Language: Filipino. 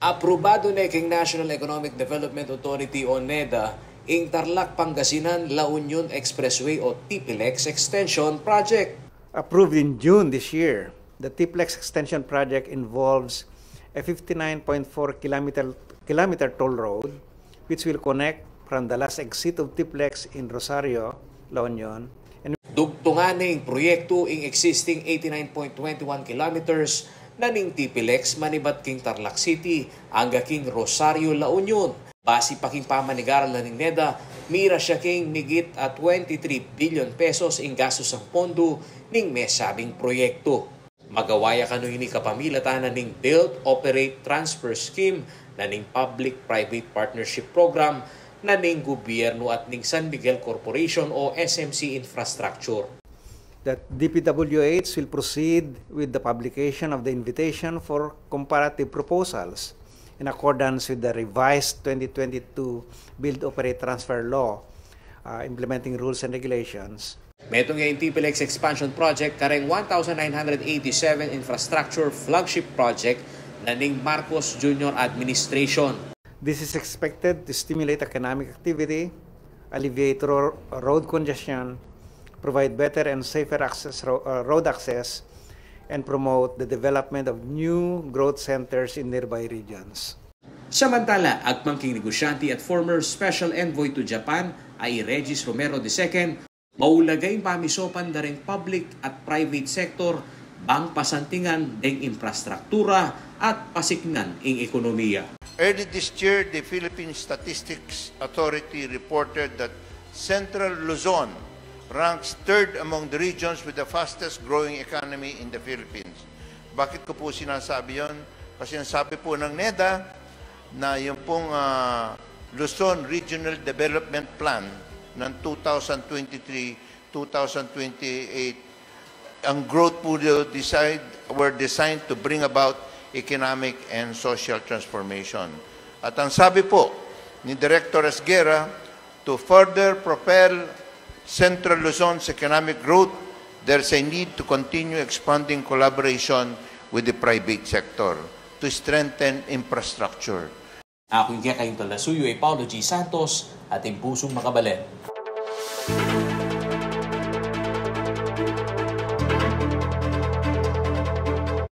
Aprobado na king National Economic Development Authority o NEDA ing Tarlac Pangasinan La Union Expressway o TPLEX Extension Project. Approved in June this year, the TPLEX Extension Project involves a 59.4 kilometer toll road which will connect from the last exit of TPLEX in Rosario, La Union. Dugtungan ning proyekto ing existing 89.21 kilometers na ning TPLEX manibat king Tarlac City hangga king Rosario, La Union. Basi pa king pamanigaran na ning NEDA, mira siya king migit at 23 billion pesos ing gastos ang pondo ning mesabing proyekto. Magawaya kano ini kapamilatanan ning Build, Operate, Transfer Scheme na ning Public-Private Partnership Program na ning gobyerno at ning San Miguel Corporation o SMC Infrastructure. That DPWH will proceed with the publication of the invitation for comparative proposals in accordance with the revised 2022 Build, Operate, Transfer Law, implementing rules and regulations. Metong yung TPLEX Expansion Project kareng 1,987 infrastructure flagship project na ning Marcos Jr. Administration. This is expected to stimulate economic activity, alleviate road congestion, provide better and safer road access, and promote the development of new growth centers in nearby regions. Samantala, agmangking negosyante at former Special Envoy to Japan ay Regis Romero II, maulagay pamisopan na rin public at private sector bang pasantingan deng infrastruktura at pasiknan ing ekonomiya. Early this year, the Philippine Statistics Authority reported that Central Luzon ranks third among the regions with the fastest growing economy in the Philippines. Bakit ko po sinasabi yun? Kasi ang sabi po ng NEDA na yung pong Luzon Regional Development Plan ng 2023-2028, ang growth po were designed to bring about economic and social transformation. At ang sabi po ni Director Esguerra, to further propel Central Luzon's economic growth, there's a need to continue expanding collaboration with the private sector to strengthen infrastructure. Ako yung kayong talasuyo ay Paulo G. Santos at ang pusong makabalen.